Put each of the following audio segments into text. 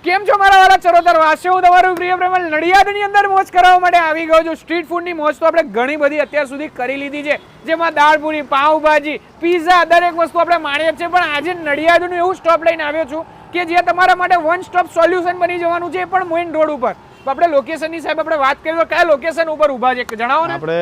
કેમ છો મારા વાલા ચરોતર વાસીઓ? હું તમારું પ્રિય પ્રેમલ નડિયાદની અંદર મોજ કરાવવા માટે આવી ગયો છું. સ્ટ્રીટ ફૂડની મોજ તો આપણે ઘણી બધી અત્યાર સુધી કરી લીધી છે, જેમાં દાળપુરી, પાઉંભાજી, પીઝા દરેક વસ્તુ આપણે માણીએ છીએ. પણ આજે નડિયાદનું એવું સ્ટોપ લઈને આવ્યો છું કે જ્યાં તમારા માટે વન સ્ટોપ સોલ્યુશન બની જવાનું છે, એ પણ મેઇન રોડ ઉપર. તો આપણે લોકેશનની સાહેબ આપણે વાત કરીએ તો કયા લોકેશન ઉપર ઊભા છે જણાવો ને. આપણે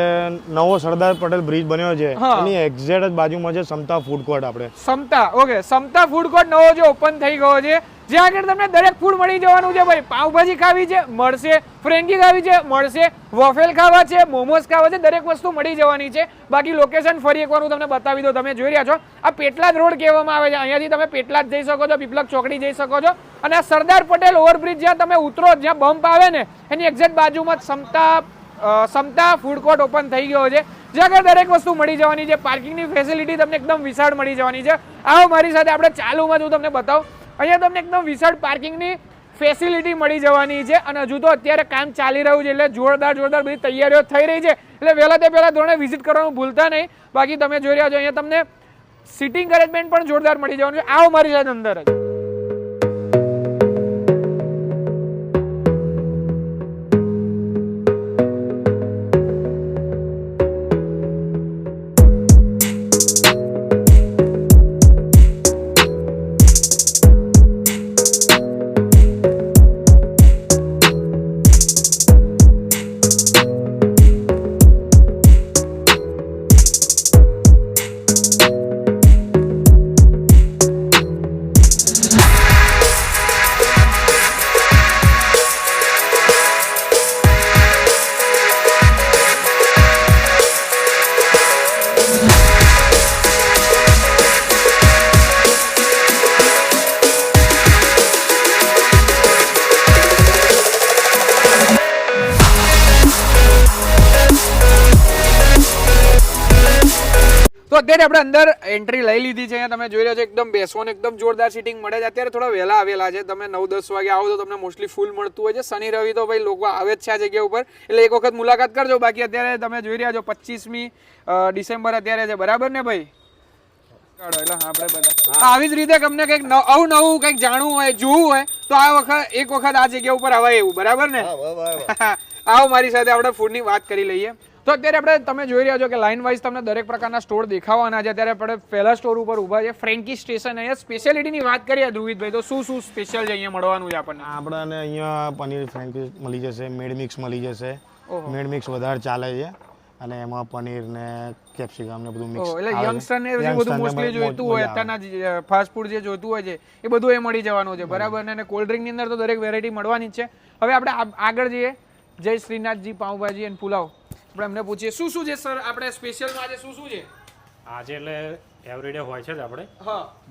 નવો સરદાર પટેલ બ્રિજ બન્યો છે, એની એક્ઝેક્ટ જ બાજુમાં છે સમતા ફૂડ કોર્ટ. આપણે સમતા, ઓકે, સમતા ફૂડ કોર્ટ નવો જે ઓપન થઈ ગયો છે, જ્યાં આગળ તમને દરેક ફૂડ મળી જવાનું છે. ભાઈ પાવભાજી ખાવી છે મળશે, ફ્રેન્કી ખાવી છે મળશે, વોફેલ ખાવા છે, મોમોસ ખાવા છે, દરેક વસ્તુ મળી જવાની છે. બાકી લોકેશન ફરી એકવાર હું તમને બતાવી દઉં. તમે જોઈ રહ્યા છો આ પેટલાદ રોડ કહેવામાં આવે છે. અહીંયાથી તમે પેટલાદ જઈ શકો છો, પીપલક ચોકડી જઈ શકો છો, અને આ સરદાર પટેલ ઓવરબ્રિજ જ્યાં તમે ઉતરો, જ્યાં બમ્પ આવે ને, એની એક્ઝેક્ટ બાજુમાં સમતા ફૂડ કોર્ટ ઓપન થઈ ગયો છે, જ્યાં આગળ દરેક વસ્તુ મળી જવાની છે. પાર્કિંગની ફેસિલિટી તમને એકદમ વિશાળ મળી જવાની છે. આવો મારી સાથે, આપણે ચાલુમાં જ હું તમને બતાવું. અહીંયા તમને એકદમ વિશાળ પાર્કિંગની ફેસિલિટી મળી જવાની છે, અને હજુ તો અત્યારે કામ ચાલી રહ્યું છે, એટલે જોરદાર બધી તૈયારીઓ થઈ રહી છે. એટલે વહેલા તે પહેલા ધોરણે વિઝિટ કરવાનું ભૂલતા નહીં. બાકી તમે જોઈ રહ્યા છો અહીંયા તમને સિટિંગ અરેન્જમેન્ટ પણ જોરદાર મળી જવાનું છે. આવો મારી સાથે અંદર જ. તો અત્યારે આપણે અંદર એન્ટ્રી લઈ લીધી છે. અહીંયા તમે જોઈ રહ્યા છો એકદમ બેસવાનું એકદમ જોરદાર સીટિંગ મળે છે. અત્યારે થોડા વહેલા આવેલા છે, તમે 9-10 વાગે આવો તો તમને મોસ્ટલી ફૂલ મળતું હોય છે. શનિ રવિ તો ભાઈ લોકો આવે જ છે આ જગ્યા ઉપર, એટલે એક વખત મુલાકાત કરજો. બાકી અત્યારે તમે જોઈ રહ્યા છો 25મી ડિસેમ્બર અત્યારે છે, બરાબર ને ભાઈ? એટલે આપણે બધા આવી જ રીતે તમને કંઈક નવું કંઈક જાણવું હોય, જોવું હોય તો એક વખત આ જગ્યા ઉપર આવાય એવું, બરાબર ને? આવો મારી સાથે આપણે ફૂડની વાત કરી લઈએ. તો અત્યારે આપણે તમે જોઈ રહ્યા છો કે લાઇન વાઇઝ તમને દરેક પ્રકારના સ્ટોર દેખાવાના છે. અત્યારે આપણે પહેલા સ્ટોર ઉપર ઊભા છે, ફ્રેન્કી સ્ટેશન. અહીંયા સ્પેશિયાલિટીની વાત કરીએ ધ્રુવિતભાઈ, તો શું સ્પેશિયલ છે અહીંયા મળવાનું છે આપણને? આપણને અહીંયા પનીર ફ્રેન્કી મળી જશે, મેડ મિક્સ મળી જશે. મેડ મિક્સ વધારે ચાલે છે, અને એમાં પનીર ને કેપ્સિકમ ને બધું મિક્સ. એટલે યંગસ્ટર ને બધું મોસ્ટલી જોઈતું હોય, અત્યારના ફાસ્ટ ફૂડ જે જોઈતું હોય છે એ બધું એ મળી જવાનું છે, બરાબર ને? અને કોલ્ડ ડ્રિંક ની અંદર તો દરેક વેરાયટી મળવાની જ છે. હવે આપણે આગળ જઈએ. જય શ્રીનાથજી પાઉંભાજી અને પુલાવ. આપણે એમને પૂછીએ શું છે સર આપણે સ્પેશિયલમાં આજે શું છે આજે? એટલે એવરીડે હોય છે જ આપણે.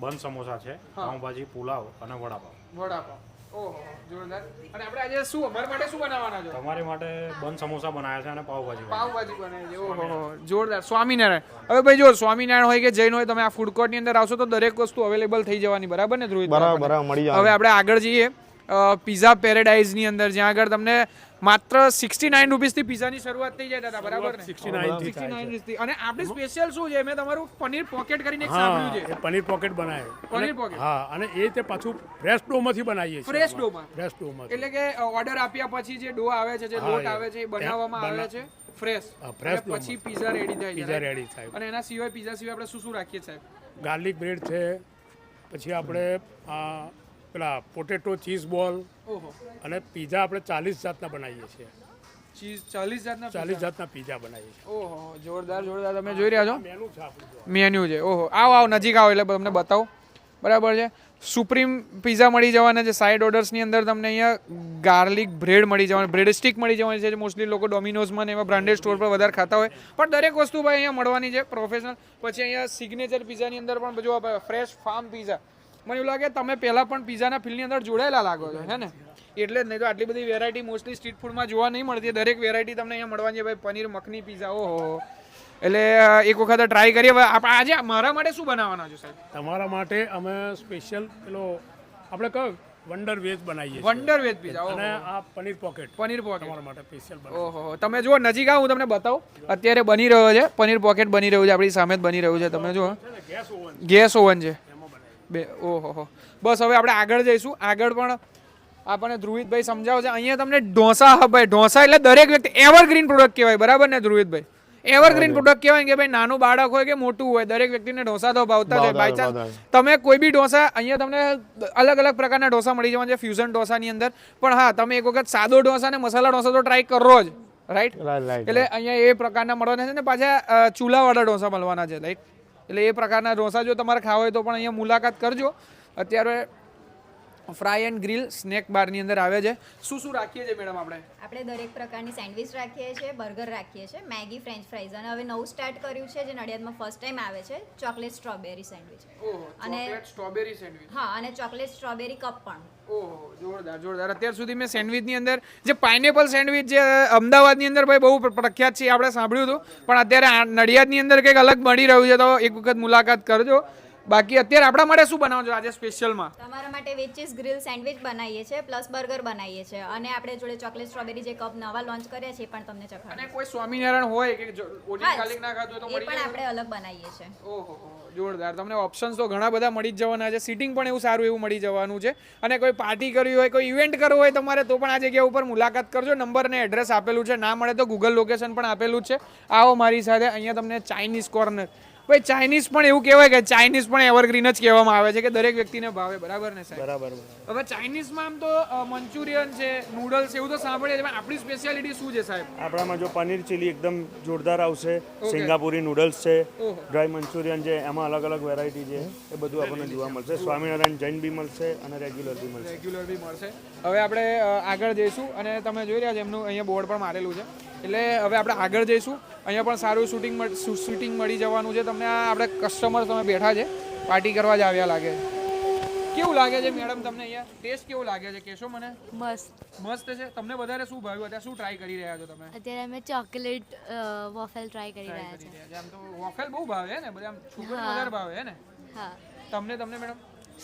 બંધ સમોસા છે, પાઉંભાજી, પુલાવ અને વડાપાવ. ઓહો, જોરદાર. અને આપણે આજે શું અમારા માટે શું બનાવવાના છો? તમારી માટે બંધ સમોસા બનાવ્યા છે અને પાઉંભાજી બનાવી છે. ઓહો, જોરદાર. સ્વામિનારાયણ. હવે ભાઈ જો સ્વામિનારાયણ હોય કે જૈન હોય, તમે આ ફૂડ કોર્ટ ની અંદર આવશો તો દરેક વસ્તુ અવેલેબલ થઈ જવાની, બરાબર ને ધ્રુવિત? બરાબર મળી જાય. હવે આપણે આગળ જઈએ પિઝા પેરેડાઇઝ ની અંદર, જ્યાં આગળ તમને માત્ર 69 રૂપીસથી પિઝાની શરૂઆત થઈ જાય દાદા, બરાબર ને? 69 થી. અને આપણે સ્પેશિયલ શું છે, મેં તમારું પનીર પોકેટ કરીને એક સાંભળ્યું છે. પનીર પોકેટ બનાવે. પનીર પોકેટ, હા, અને એ તે પાછું ફ્રેશ ડોમાંથી બનાવીએ છીએ. ફ્રેશ ડોમાં. ફ્રેશ ડોમાં એટલે કે ઓર્ડર આપ્યા પછી જે ડો આવે છે, જે લોટ આવે છે, એ બનાવવામાં આવે છે ફ્રેશ. પછી પિઝા રેડી થાય છે. પિઝા રેડી થાય. અને એના સિવાય પિઝા સિવાય આપણે શું રાખીએ સાહેબ? ગાર્લિક બ્રેડ છે, પછી આપણે પેલા પોટેટો ચીઝ બોલ, અને પીઝા આપણે 40 જાતના બનાવીએ છીએ. ચીઝ 40 જાતના પીઝા બનાવીએ છીએ. ઓહો, જોરદાર. તમે જોઈ રહ્યા છો મેન્યુ છે. ઓહો, આવો નજીક આવો એટલે તમને બતાવો, બરાબર છે? સુપ્રીમ પીઝા મળી જવાના છે. સાઇડ ઓર્ડર્સની અંદર તમને અહીંયા ગાર્લિક બ્રેડ મળી જવાની, બ્રેડ સ્ટિક મળી જવાની છે. મોસ્ટલી લોકો ડોમિનોઝમાં ને એવા બ્રાન્ડેડ સ્ટોર પર વધારે ખાતા હોય, પણ દરેક વસ્તુ ભાઈ અહીંયા મળવાની છે પ્રોફેશનલ. પછી અહીંયા સિગ્નેચર પીઝાની અંદર પણ બધું ફ્રેશ ફાર્મ પીઝા. મને એવું લાગે તમે પહેલા પણ પીઝાના ફિલ્ડની અંદર જોડાયેલા લાગો છો, હે ને? એટલે જ નહીં તો આટલી બધી વેરાયટી મોસ્ટલી સ્ટ્રીટ ફૂડમાં જોવા નહીં મળતી. દરેક વેરાયટી તમને અહીંયા મળવાની છે ભાઈ. પનીર મખની પીઝા, ઓહો, એટલે એક વખત ટ્રાય કરીએ. આજે મારા માટે શું બનાવવાના છો સાહેબ? તમારા માટે અમે સ્પેશિયલ પેલો આપણે કયો વંડર વેજ બનાવીએ છીએ. વંડર વેજ પીઝા અને આ પનીર પોકેટ તમારા માટે સ્પેશિયલ બનાવીએ. ઓહો, તમે જુઓ નજીક આવું તમને બતાવું. અત્યારે બની રહ્યો છે પનીર પોકેટ, બની રહ્યું છે, આપણી સામે જ બની રહ્યું છે. તમે જુઓ ગેસ ઓવન છે બે. ઓહો, બસ હવે આપણે આગળ જઈશું. આગળ પણ આપણને ધ્રુવિતભાઈ સમજાવે છે. અહીંયા તમને ઢોસા હબ ભાઈ, ઢોસા એટલે દરેક વ્યક્તિ એવરગ્રીન પ્રોડક્ટ કહેવાય, બરાબર ને ધ્રુવિતભાઈ? એવરગ્રીન પ્રોડક્ટ કહેવાય કે ભાઈ નાનું બાળક હોય કે મોટું હોય દરેક વ્યક્તિને ઢોસા તો ભાવતા જ હોય. બાય ચાન્સ તમે કોઈ બી ઢોસા, અહીંયા તમને અલગ અલગ પ્રકારના ઢોસા મળી જવાના છે ફ્યુઝન ઢોસાની અંદર. પણ હા, તમે એક વખત સાદો ઢોસા અને મસાલા ઢોસા તો ટ્રાય કરો જ, રાઈટ? એટલે અહીંયા એ પ્રકારના મળવાના છે ને પાછા ચૂલાવાળા ઢોસા મળવાના છે, રાઈટ? એટલે એ પ્રકારના ઢોસા જો તમારે ખાવા હોય તો પણ અહીંયા મુલાકાત કરજો. અત્યારે ફ્રાય એન્ડ ગ્રીલ સ્નેક બારની અંદર આવે છે. શું શું રાખીએ છીએ મેડમ આપણે? આપણે દરેક પ્રકારની સેન્ડવિચ રાખીએ છીએ, બર્ગર રાખીએ છીએ, મેગી, ફ્રેન્ચ ફ્રાઈઝ, અને હવે નવું સ્ટાર્ટ કર્યું છે જે નડિયાદમાં ફર્સ્ટ ટાઈમ આવે છે, ચોકલેટ સ્ટ્રોબેરી સેન્ડવિચ. ઓહો, ચોકલેટ સ્ટ્રોબેરી સેન્ડવિચ. હા, અને ચોકલેટ સ્ટ્રોબેરી કપ પણ. ઓહો, જોરદાર જોરદાર. અત્યાર સુધી મેં સેન્ડવિચની અંદર જે પાઇનેપલ સેન્ડવિચ જે અમદાવાદની અંદર ભાઈ બહુ પ્રખ્યાત છે, આપણે સાંભળ્યું હતું, પણ અત્યારે નડિયાદની અંદર કંઈક અલગ મળી રહ્યું છે, તો એક વખત મુલાકાત કરજો. બાકી અત્યારે આપણા માટે શું બનાવો છો આજે સ્પેશિયલમાં? તમારા માટે વેજ ચીઝ ગ્રીલ સેન્ડવિચ બનાવીએ છીએ, પ્લસ બર્ગર બનાવીએ છીએ, અને આપણે જોડે ચોકલેટ સ્ટ્રોબેરી જે કપ નવા લોન્ચ કર્યા છે એ પણ તમને ચખાડો. અને કોઈ સ્વામિનારાયણ હોય કે ઓડી ખાલી ના ખાતો તો એ મળી પણ જાય? આપણે અલગ બનાવીએ છીએ. ઓહો, જોરદાર. તમને ઓપ્શન્સ તો ઘણા બધા મળી જ જવાના છે. સીટિંગ પણ એવું સારું એવું મળી જવાનું છે. અને કોઈ પાર્ટી કરવી હોય, કોઈ ઇવેન્ટ કરવું હોય તમારે, તો પણ આ જગ્યા ઉપર મુલાકાત કરજો. નંબર અને એડ્રેસ આપેલું છે, ના મળે તો ગૂગલ લોકેશન પણ આપેલું છે. આવો મારી સાથે. અહીંયા તમને ચાઇનીઝ કોર્નર. ભાઈ ચાઇનીઝ પણ એવું કહેવાય કે ચાઇનીઝ પણ એવરગ્રીન જ કહેવામાં આવે છે કે દરેક વ્યક્તિને ભાવે, બરાબર ને સાહેબ? બરાબર. હવે ચાઇનીઝમાં આમ તો મંચુરિયન છે, નૂડલ્સ એવું તો સાંભળીએ છીએ, પણ આપણી સ્પેશિયાલિટી શું છે સાહેબ? આપણામાં જો પનીર ચીલી એકદમ જોરદાર આવશે, સિંગાપુરી નૂડલ્સ છે, ડ્રાય મંચુરિયન છે, એમાં અલગ અલગ વેરાયટી છે, એ બધું આપણને જોવા મળશે. સ્વામિનારાયણ જૈન બી મળશે અને રેગ્યુલર બી મળશે. રેગ્યુલર બી મળશે. હવે આપણે આગળ જઈશું અને તમે જોઈ રહ્યા છો એમનું અહીંયા બોર્ડ પણ મારેલું છે. એટલે હવે આપણે આગળ જઈશું. અહીંયા પણ સારું શૂટિંગ મળી જવાનું છે તમને. આ આપણે કસ્ટમર તમે બેઠા છે, પાર્ટી કરવા જ આવ્યા લાગે. કેવું લાગે છે મેડમ તમને અહીંયા? ટેસ્ટ કેવું લાગે છે કહેશો મને? મસ્ત છે. તમને વધારે શું ભાવ્યું? અત્યારે શું ટ્રાય કરી રહ્યા છો તમે? અત્યારે અમે ચોકલેટ વોફેલ ટ્રાય કરી રહ્યા છે. આમ તો વોફેલ બહુ ભાવે ને, બધા આમ છોકરીઓ વધારે ભાવે હે ને? હા, તમને મેડમ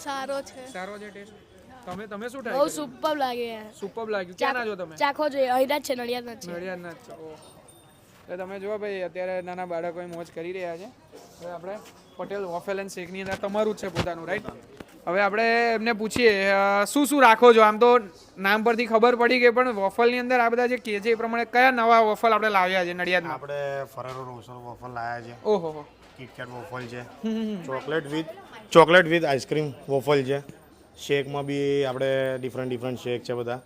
સારો છે, સારો છે ટેસ્ટ. તમે શું ટ્રાય બહુ કર્યું? સુપર લાગે. સુપર લાગ્યું. ક્યાંના છો તમે? ચાખો જોઈએ, અહીંના જ છે, નડિયાદના જ છે. નડિયાદના જ છો. એટલે તમે જુઓ ભાઈ, અત્યારે નાના બાળકો મોજ કરી રહ્યા છે. હવે આપણે પટેલ વોફેલ એન્ડ શેકની અંદર તમારું જ છે પોતાનું, રાઈટ? હવે આપણે એમને પૂછીએ શું શું રાખો છો? આમ તો નામ પરથી ખબર પડી ગઈ, પણ વોફલની અંદર આ બધા જે કહે છે એ પ્રમાણે કયા નવા વોફલ આપણે લાવ્યા છે નડિયાદમાં? આપણે ફરેરો રોસર વોફલ લાવ્યા છે, ઓહો, કિટકેટ વોફલ છે, ચોકલેટ વિથ આઈસ્ક્રીમ વોફલ છે. શેકમાં બી આપણે ડિફરન્ટ શેક છે બધા.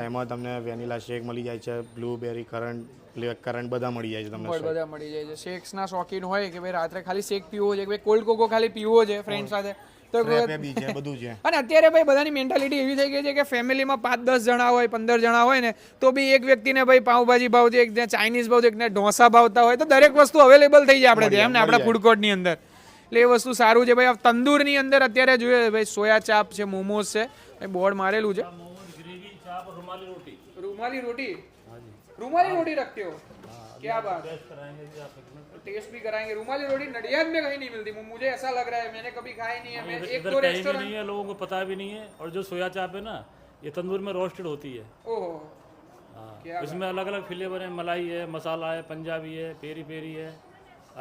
એમાં તમને વેનીલા શેક મળી જાય છે, બ્લુબેરી, કરંટ બધા મળી જાય છે તમને. બધા મળી જાય છે. શેક્સના શોખીન હોય કે ભાઈ રાત્રે ખાલી શેક પીવો છે, કે ભાઈ કોલ્ડ કોકો ખાલી પીવો છે ફ્રેન્ડ સાથે, તો બી છે, બધું છે. અને અત્યારે ભાઈ બધાની મેન્ટાલિટી એવી થઈ ગઈ છે કે ફેમિલીમાં 5-10 જણા હોય, 15 જણા હોય ને, તો બી એક વ્યક્તિને ભાઈ પાઉંભાજી ભાવતી, એકને ચાઇનીઝ ભાવતી, એકને ઢોસા ભાવતા હોય, તો દરેક વસ્તુ અવેલેબલ થઈ જાય આપણે ત્યાં એમ ને આપણા ફૂડ કોર્ટની અંદર. એટલે એ વસ્તુ સારું છે ભાઈ. તંદૂરની અંદર અત્યારે જોઈએ ભાઈ સોયા ચાપ છે, મોમોઝ છે, બોર્ડ મારેલું છે. રૂમાલી રોટી रखते हो? क्या बात है, टेस्ट भी कराएंगे. रुमाली रोटी नडियाद में कहीं नहीं मिलती, मुझे ऐसा लग रहा है, मैंने कभी खाई नहीं है. मैं एक दो रेस्टोरेंट नहीं है, लोगों को पता भी नहीं है. और जो सोया चाप है ना, ये तंदूर में रोस्टेड होती है. ओहो, हाँ, इसमें अलग अलग फ्लेवर है, मलाई है, मसाला है, पंजाबी है, पेरी पेरी है,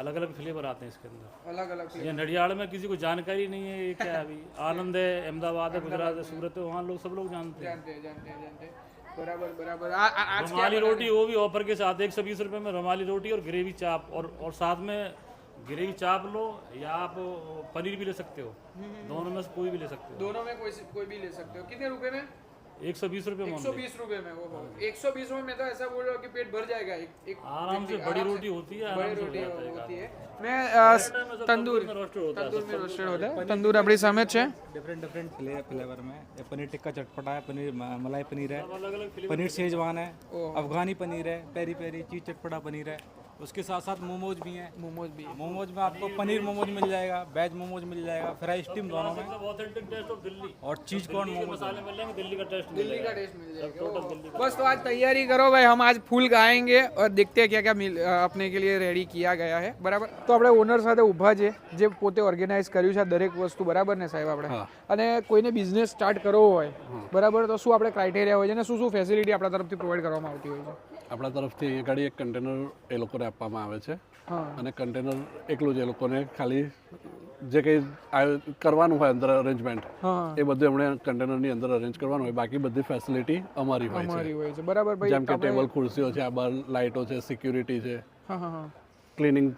अलग अलग फ्लेवर आते हैं इसके अंदर. अलग अलग ये नडियाड में किसी को जानकारी नहीं है ये क्या है. अभी आनंद है, अहमदाबाद है, गुजरात है, सूरत है, वहाँ लोग सब लोग जानते हैं. जानते. बराबर. आज रुमाली रोटी वो भी ऑफर के साथ 120 रुपए में रुमाली रोटी और ग्रेवी चाप, और साथ में ग्रेवी चाप लो या आप पनीर भी ले सकते हो. दोनों में से कोई भी ले सकते हो. दोनों में कोई भी ले सकते हो. कितने रुपए में? 120 रुपए में. 120 रुपए में. ओहो, 120 में मैं तो ऐसा बोल रहा हूँ कि पेट भर जाएगा. एक आराम से बड़ी रोटी होती है, बड़ी आराम से रोटी हो जाता है. होती है. मैं तंदूर में रोस्टेड होता है. तंदूर આપણી સામે છે. डिफरेंट फ्लेवर में. पनीर टिक्का चटपटा है, पनीर मलाई पनीर है, पनीर शेजवान है, अफगानी पनीर है, पेरी पेरी चीज चटपटा पनीर है. उसके साथ साथ मोमोज भी हैं. मोमोज में आपको पनीर मोमोज मिल जाएगा, वेज मोमोज मिल जाएगा, फ्राई स्टीम दोनों में, ऑथेंटिक टेस्ट ऑफ दिल्ली. और चीज कॉर्न मोमोज. मसाले मिल जाएंगे, दिल्ली का टेस्ट मिल जाएगा. बस तो आज तैयारी करो भाई, हम आज फूल खाएंगे और देखते हैं क्या क्या अपने के लिए रेडी किया गया है. બરાબર. તો આપણે ઓનર સાથે ઊભા છે જે પોતે ઓર્ગેનાઇઝ કર્યું છે દરેક વસ્તુ, બરાબર ને સાહેબ? આપણે અને કોઈને બિઝનેસ સ્ટાર્ટ કરવો હોય, બરાબર, તો શું આપણે ક્રાઇટેરિયા હોય છે અને શું ફેસિલિટી આપણા તરફથી પ્રોવાઈડ કરવામાં આવતી હોય છે? આપણા તરફથી એ ગાડી એક કન્ટેનર એ લોકો માટે આપવામાં આવે છે હા અને કન્ટેનર એકલું જ એ લોકોને ખાલી જે કંઈ કરવાનું હોય અંદર અરેન્જમેન્ટ હા એ બધું એમણે કન્ટેનરની અંદર અરેન્જ કરવાનું હોય, બાકી બધી ફેસિલિટી અમારી હોય અમારી છે. હોય છે બરાબર ભાઈ. જેમ કે ટેબલ ખુરશીઓ છે, આ બાર લાઇટો છે, સિક્યુરિટી છે, હા હા હા ક્લિનિંગ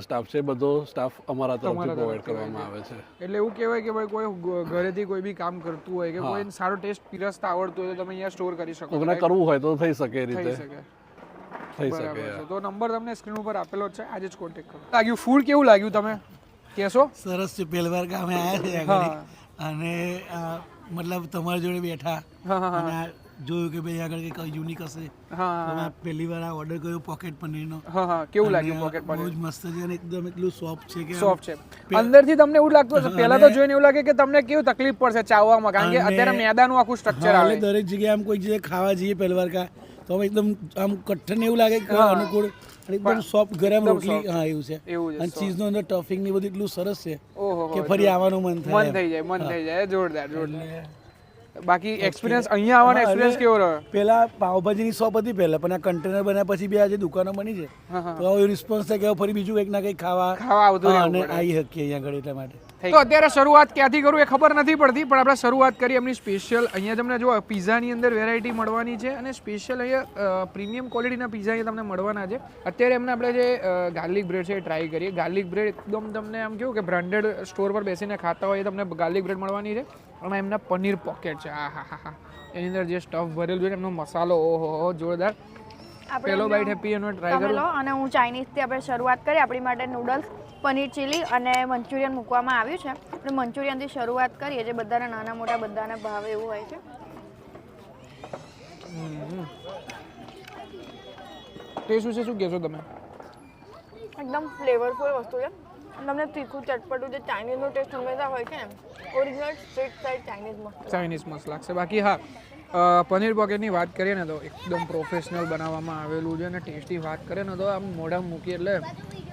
સ્ટાફ છે, બધો સ્ટાફ અમારા તરફથી પ્રોવાઈડ કરવામાં આવે છે. એટલે એવું કહેવાય કે ભાઈ કોઈ ઘરેથી કોઈ બી કામ કરતું હોય કે કોઈ સારો ટેસ્ટ પીરસતા આવડતું હોય તો તમે અહીંયા સ્ટોર કરી શકો કોઈને કરવું હોય તો થઈ શકે એ થઈ રીતે શકે થઈ બરાબર શકે. છે. તો નંબર તમને સ્ક્રીન ઉપર આપેલો જ છે, આજે જ કોન્ટેક્ટ કરો. લાગ્યું ફૂડ કેવું લાગ્યું તમે કહેશો? સરસ છે. પહેલી વાર કે અમે આવ્યા છે આગળ અને મતલબ તમારી જોડે બેઠા અને આ જોયું કે ભાઈ આગળ કંઈક યુનિક હશે. હા પહેલી વાર આ ઓર્ડર કર્યો પોકેટ પનીરનો. હા કેવું લાગ્યું પોકેટ બહુ પનીર? જ મસ્ત છે અને એકદમ એટલું સોફ્ટ છે કે સોફ્ટ છે. અંદરથી તમને એવું લાગતું હશે પહેલા તો જોઈને એવું લાગે કે તમને કેવું તકલીફ પડશે ચાવવામાં, કારણ કે અત્યારે મેદાનું આખું સ્ટ્રક્ચર આવે. એટલે દરેક જગ્યાએ આમ કોઈ જગ્યાએ ખાવા જઈએ પહેલી વાર કા તો એકદમ આમ કઠણ એવું લાગે કે અનુકૂળ એકદમ સોફ્ટ ગરમ રોટલી. હા એવું છે. અને ચીઝનો અંદર ટફિંગ ને બધું એટલું સરસ છે કે ફરી આવવાનું મન થાય. મન થઈ જાય. જોરદાર જોરદાર. બાકી એક્સપિરિયન્સ અહીંયા આવવાનો એક્સપિરિયન્સ કેવો રહ્યો? પેલા પાવભાજીની શોપ હતી પહેલા, પણ આ કન્ટેનર બન્યા પછી બી આજે દુકાનો બની છે તો હવે રિસ્પોન્સ થાય કે ફરી બીજું કંઈક ના કંઈક ખાવા આવતું અને આવી શકીએ અહીંયા આગળ એટલા માટે. તો અત્યારે શરૂઆત ક્યાંથી કરું એ ખબર નથી પડતી, પણ આપણે શરૂઆત કરી એમની સ્પેશિયલ. અહીંયા તમને જો પીઝાની અંદર વેરાયટી મળવાની છે અને સ્પેશિયલ અહીંયા પ્રીમિયમ ક્વોલિટીના પીઝા અહીંયા તમને મળવાના છે. અત્યારે એમને આપણે જે ગાર્લિક બ્રેડ છે એ ટ્રાય કરીએ. ગાર્લિક બ્રેડ એકદમ તમને આમ કેવું કે બ્રાન્ડેડ સ્ટોર પર બેસીને ખાતા હોય તમને ગાર્લિક બ્રેડ મળવાની છે. અને એમના પનીર પોકેટ છે. આ હા હા હા, એની અંદર જે સ્ટફ ભરેલું છે એમનો મસાલો, ઓહો જોરદાર. પેલો બાઈટ હેપી એનો ટ્રાય કરો. અને હું ચાઇનીઝથી આપણે શરૂઆત કરી. આપણી માટે નૂડલ્સ, પનીર ચીલી અને મંચુરિયન મૂકવામાં આવ્યું છે. આપણે મંચુરિયનથી શરૂઆત કરીએ જે બધાને નાના મોટા બધાને ભાવે એવું હોય છે. ટેસ્ટ વિશે શું કહેશો તમે? એકદમ ફ્લેવરફુલ વસ્તુ છે. તમને તીખું ચટપટું જે ચાઇનીઝનો ટેસ્ટ હંમેશા હોય છે ને, ઓરિજિનલ સ્ટ્રીટ સાઇડ ચાઇનીઝ મસ્ત લાગશે. બાકી હા, પનીર પોકેટની વાત કરીએ ને તો એકદમ પ્રોફેશનલ બનાવવામાં આવેલું છે અને ટેસ્ટી વાત કરીએ ને તો આમ મોઢામાં મૂકી એટલે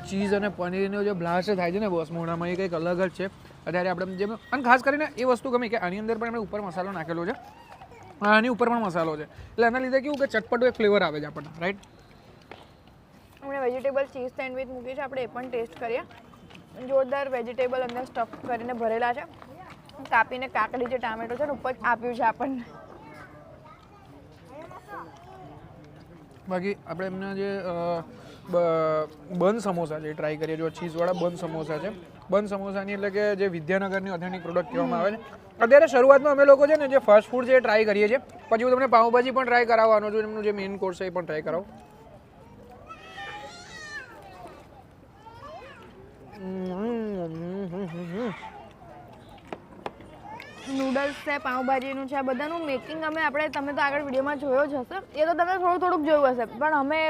ચીઝ અને પનીરનો જે બ્લાસ્ટ થાય છે ને બસ મોઢામાં, એ કંઈક અલગ જ છે. અત્યારે આપણે જેમ, અને ખાસ કરીને એ વસ્તુ ગમી કે આની અંદર પણ આપણે ઉપર મસાલો નાખેલો છે, આની ઉપર પણ મસાલો છે, એટલે એના લીધે કેવું કે ચટપટું એક ફ્લેવર આવે છે આપણને, રાઈટ? આપણે વેજીટેબલ ચીઝ સેન્ડવિચ મૂકી છે, આપણે એ પણ ટેસ્ટ કરીએ. જોરદાર વેજીટેબલ અંદર સ્ટફ કરીને ભરેલા છે. કાપીને કાકડી જે ટામેટો છે ને ઉપર આપ્યું છે આપણને. બાકી આપણે એમના જે બન સમોસા છે એ ટ્રાય કરીએ. જો ચીઝવાળા બન સમોસા છે. બન સમોસાની એટલે કે જે વિદ્યાનગરની ઓથેન્ટિક પ્રોડક્ટ કહેવામાં આવે છે. અત્યારે શરૂઆતમાં અમે લોકો છે ને જે ફાસ્ટ ફૂડ છે એ ટ્રાય કરીએ છીએ. પછી હું તમને પાઉંભાજી પણ ટ્રાય કરાવવાનો છું, એમનું જે મેઇન કોર્સ છે એ પણ ટ્રાય કરાવું. નૂડલ્સ છે, પાઉંભાજીનું છે, આ બધાનું મેકિંગ તમે તો આગળ વિડીયોમાં જોયો જ હશે. એ તો તમે થોડુંક જોયું હશે, પણ અમે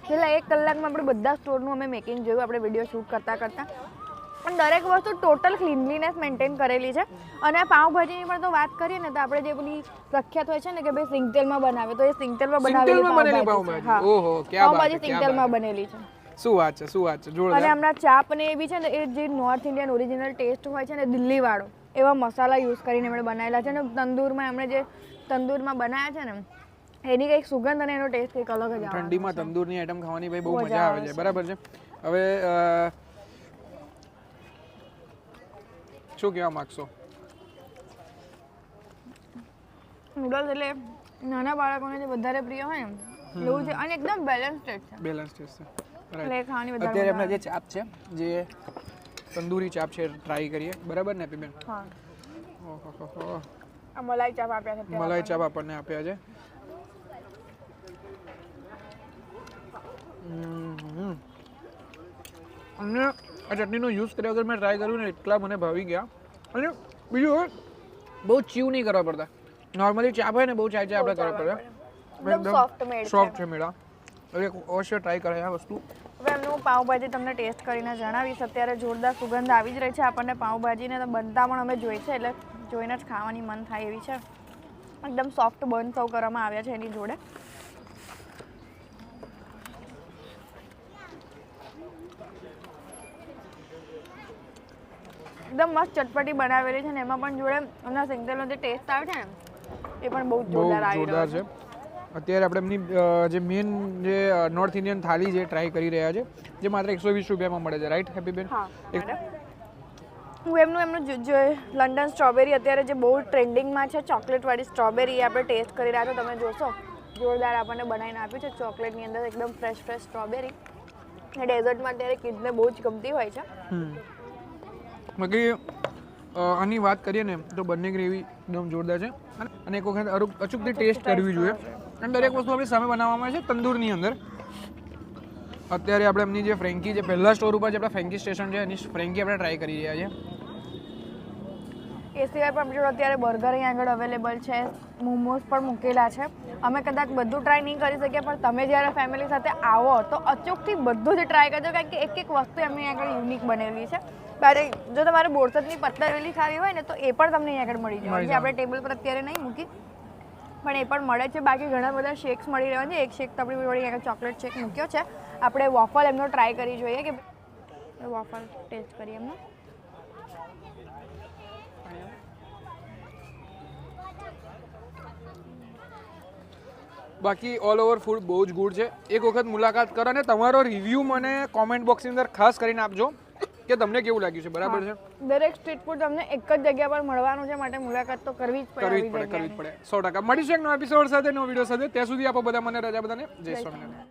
છેલ્લા 1 કલાકમાં આપણે બધા સ્ટોરનું અમે મેકિંગ જોયું આપણે વિડીયો શૂટ કરતાં. પણ દરેક વસ્તુ ટોટલ ક્લીનલીનેસ મેન્ટેન કરેલી છે. અને પાઉંભાજીની પણ તો વાત કરીએ ને તો આપણે જે પેલી પ્રખ્યાત હોય છે ને કે ભાઈ સિંગતેલમાં બનાવે, તો એ સિંગતેલમાં બનાવેલી પાઉંભાજી. ઓહો, ક્યાં બાત પાઉંભાજી સિંગતેલમાં બનેલી છે. શું વાત છે, શું વાત છે, જોરદાર. અને હમણાં ચાપ ને એ બી છે ને એ જે નોર્થ ઇન્ડિયન ઓરિજિનલ ટેસ્ટ હોય છે ને દિલ્હી વાળો, એવા મસાલા યુઝ કરીને એમણે બનાવેલા છે. અને તંદૂરમાં એમણે જે તંદૂરમાં બનાવ્યા છે ને એની કંઈક સુગંધ અને એનો ટેસ્ટ કંઈક અલગ જ આવે. ઠંડીમાં તંદૂરની આઈટમ ખાવાની ભાઈ બહુ મજા આવે છે, બરાબર છે. હવે શું કહેવા માંગશો? નૂડલ્સ એટલે નાના બાળકોને જે વધારે પ્રિય હોય ને એવું છે અને એકદમ બેલેન્સ ટેસ્ટ છે. બેલેન્સ ટેસ્ટ છે. એટલે ખાવાની વધારે અત્યારે એમના જે ચાપ છે, જે તંદૂરી ચાપ છે ટ્રાય કરીએ, બરાબર ને હેપી બેન? હા. ઓહો, આ મલાઈ ચાપ આપ્યા છે. મલાઈ ચાપ આપણને આપ્યા છે. અને આ ચટણીનો યુઝ કર્યા વગર મેં ટ્રાય કર્યું ને એટલા મને ભાવી ગયા. અને બીજું બહુ ચીવ નહીં કરવા પડતા. નોર્મલી ચાપ હોય ને બહુ ચાય આપણે કરવા પડે. સોફ્ટ છે મેળા. હવે અવશ્ય ટ્રાય કરાય આ વસ્તુ. હવે એમનું પાઉંભાજી તમને ટેસ્ટ કરીને જણાવીશ. અત્યારે જોરદાર સુગંધ આવી જ રહી છે આપણને પાઉંભાજીને. બનતા પણ અમે જોઈ છે એટલે જોઈને જ ખાવાની મન થાય એવી છે. એકદમ સોફ્ટ બન સર્વ કરવામાં આવ્યા છે એની જોડે. એકદમ મસ્ત ચટપટી બનાવેલી છે ને એમાં પણ જોડે એમના સિંગતેલનો જે ટેસ્ટ આવે છે ને એ પણ બહુ જોરદાર આવી રહ્યો છે. અત્યારે આપણે એમની જે મેઇન જે નોર્થ ઇન્ડિયન થાળી છે ટ્રાય કરી રહ્યા છે જે માત્ર 120 રૂપિયામાં મળે છે, રાઈટ હેપી બેન? હું એમનું જે લંડન સ્ટ્રોબેરી અત્યારે જે બહુ ટ્રેન્ડિંગમાં છે, ચોકલેટવાળી સ્ટ્રોબેરી આપણે ટેસ્ટ કરી રહ્યા છો. તમે જોશો જોરદાર આપણને બનાવીને આપ્યું છે ચોકલેટની અંદર એકદમ ફ્રેશ સ્ટ્રોબેરી. અને ડેઝર્ટમાં અત્યારે કિડ્સને બહુ જ ગમતી હોય છે. બાકી આની વાત કરીએ ને તો બંને ગ્રેવી એકદમ જોરદાર છે અને એક વખત અચૂકથી ટેસ્ટ કરવી જોઈએ. અને દરેક વસ્તુ આપણી સામે બનાવવામાં આવે છે તંદૂરની અંદર. અત્યારે આપણે એમની જે ફ્રેન્કી જે પહેલા સ્ટોર ઉપર જે આપણા ફ્રેન્કી સ્ટેશન છે એની ફ્રેન્કી આપણે ટ્રાય કરી રહ્યા છીએ. એ સિવાય પણ આપણી જોડે અત્યારે બર્ગર અહીં આગળ અવેલેબલ છે, મોમોઝ પણ મૂકેલા છે. અમે કદાચ બધું ટ્રાય નહીં કરી શકીએ પણ તમે જ્યારે ફેમિલી સાથે આવો તો અચૂકથી બધું જ ટ્રાય કરજો, કારણ કે એક વસ્તુ એમની આગળ યુનિક બનેલી છે. જો તમારે બોરસદની પત્તરવેલી ખાવી હોય ને તો એ પણ તમને અહીં આગળ મળી જાય, જે આપણે ટેબલ પર અત્યારે નહીં મૂકી પણ એ પણ મળે છે. બાકી ઘણા બધા શેક્સ મળી રહ્યા છે. એક શેક તો આપણી જોડે આગળ ચોકલેટ શેક મૂક્યો છે. આપણે વોફલ એમનો ટ્રાય કરી જોઈએ કે વોફલ ટેસ્ટ કરીએ એમનો. બાકી ઓલ ઓવર ફૂડ બહુ જ ગુડ છે. એક વખત મુલાકાત કરો અને તમારો રિવ્યૂ મને કોમેન્ટ બોક્સની અંદર ખાસ કરીને આપજો કે તમને કેવું લાગ્યું છે. બરાબર છે? દરેક સ્ટ્રીટ ફૂડ તમને એક જ જગ્યા પર મળવાનું છે, માટે મુલાકાત તો કરવી જ પડે. 100%. મળીશું એક નવા એપિસોડ સાથે, નવો વિડીયો સાથે. ત્યાં સુધી આપો બધા મને રજા, બધાને જય સ્વામિનારાયણ.